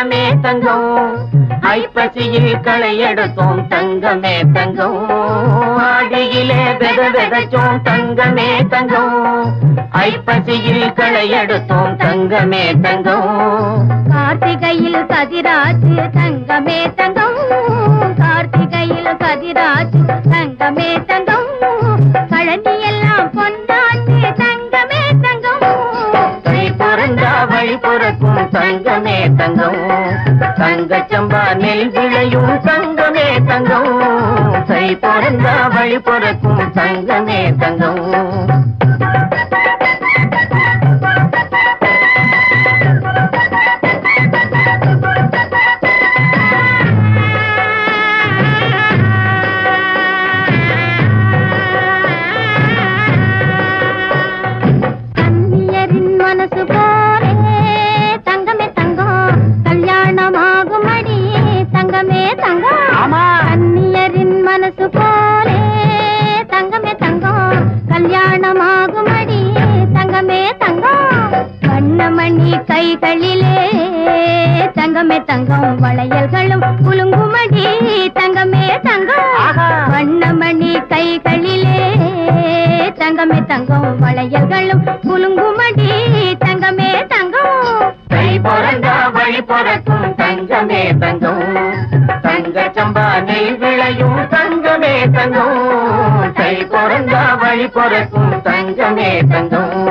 தங்கமே தங்கம் ஐப்பசியில் களை எடுத்தோம் தங்கமே தங்கம் ஆடியிலே விதைச்சோம் தங்கமே தங்கம் ஐப்பசியில் களை எடுத்தோம் தங்கமே தங்கம் கார்த்திகையில் கதிராச்சு தங்கமே தங்கம் கார்த்திகையில் கதிராச்சு தங்கமே தங்கம் கழனி எல்லாம் பொன்னாச்சு தங்கமே தங்கம் கை பிறந்தா வழி பிறக்கும் தங்கமே தங்கம் தங்கச்சம்பா நெல் விளையும் தங்கமே தங்கம் கை பிறந்தா வழி பிறக்கும் தங்கமே தங்கம் கைகளிலே தங்கமே தங்கம் வளையல்களும் குலுங்குமடி தங்கமே தங்கம் வண்ணமணி கைகளிலே தங்கமே தங்கம் வளையல்களும் குலுங்குமடி தங்கமே தங்கம் கை பிறந்தா வழி பிறக்கும் தங்கமே தங்கம் தங்கச்சம்பா நெல் விளையும் தங்கமே தங்கம் கை பிறந்தா வழி பிறக்கும் தங்கமே தங்கம்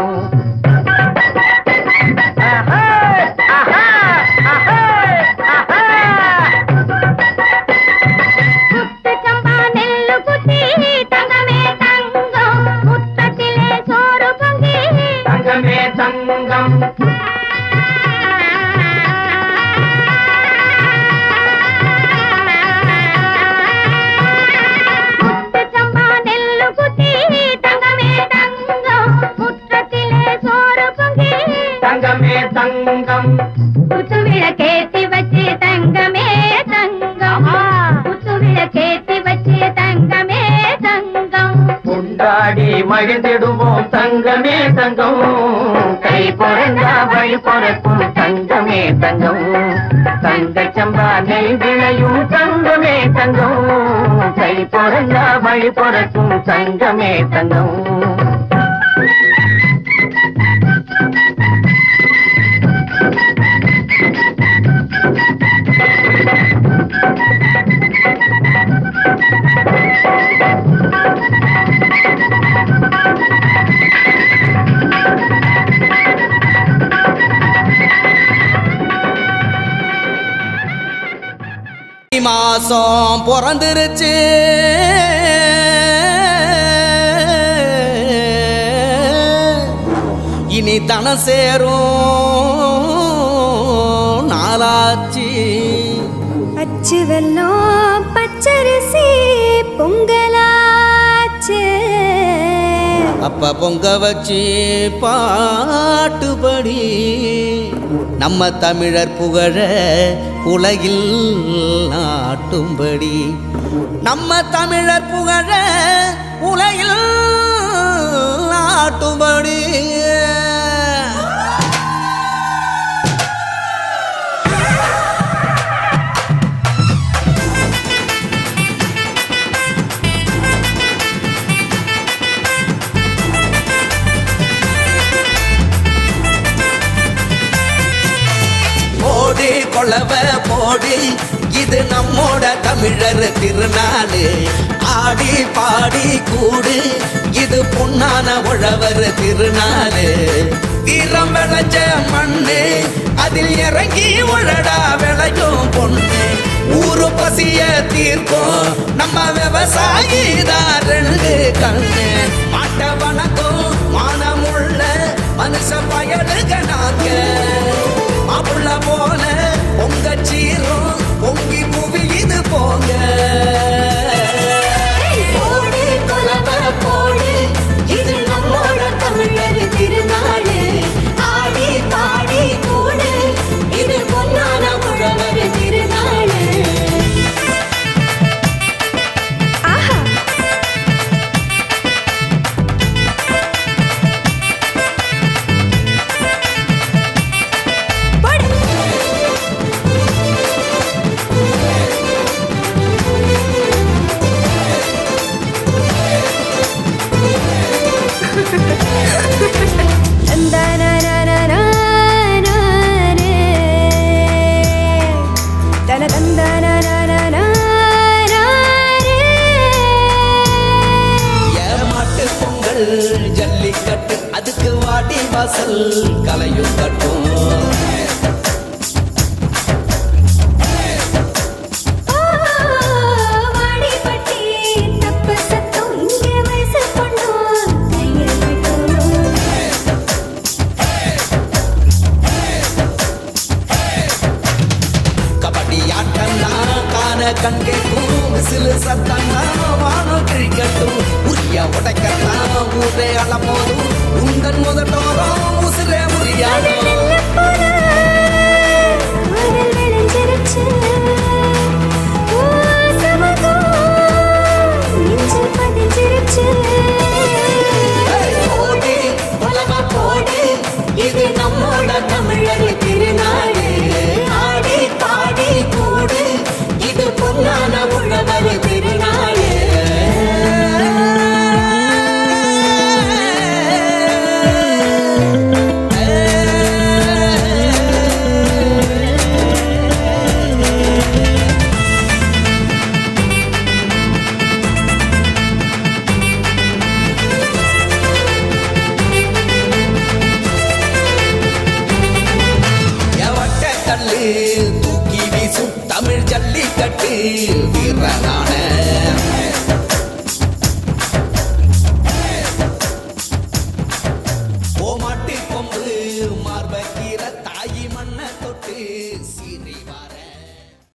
கேத்தி வச்சு தங்கமே தங்கம் கேத்தி வச்சு தங்கமே தங்கம் கொண்டாடி மகிழ்ந்திடுவோம் தங்கமே தங்கம் கை பிறந்தா வழி பிறக்கும் தங்கமே தங்கம் தங்கச்சம்பா நெல் விளையும் தங்கமே தங்கம் கை பிறந்தா வழி பிறக்கும் தங்கமே தங்கம் மாசம் பிறந்துருச்சு இனி தன சேரும் நாளாச்சு அச்சு வெல்லம் பச்சரிசி பொங்கலாச்சு அப்ப பொங்க வச்சு பாட்டுபடி நம்ம தமிழர் புகழ உலகில் நாட்டும்படி நம்ம தமிழர் புகழ உலகில் நாட்டும்படி கொளவ போடி இது நம்மோட தமிழர் திருநாள் ஆடி பாடி கூடு இது பொன்னான உழவர் திருநாள் வீரம் விளைச்ச மண்ணு அதில் இறங்கி உழடா விளையும் பொண்ணு ஊரு பசிய தீர்க்கும் நம்ம விவசாயி தான் ரெண்டு கண்ணு மாட்ட வணக்கம் மானமுள்ள மனுஷ பயலுக நாங்க மாப்புள்ள போல பொங்க சீரும் பொங்கி குவியுது போங்க போடு கொலவ போடு இது நம்மோட தமிழர் திருநாள் ஆடி பாடி கூடு இது பொன்னான உழவர் திருநாள் ஆஹா ஜல்லிக்கட்டு அதுக்கு வாடி வாசல் கலையும் கட்டும் வாடிப்பட்டி தப்பு சத்தம் இங்கே வயசு பொண்ணும் கையில் விட்டோம் கபடி ஆட்டம்னா காண கண் கேட்கும் விசிலு சத்தம்னா வானம் கிழிக்கட்டும் உரிய உடைக்கத்தான் ஊரே அளப்போதும் உந்தன் முதட்டோரம் உசிரே உரியாடும் போடு உலக போடு இது நம்மோட தமிழர் திருநாடு ஆடி பாடி கூடு இது பொன்னான உழவர் திருநாடு எவட்ட கல்லு தூக்கி வீசும் தமிழ் ஜல்லிக்கட்டு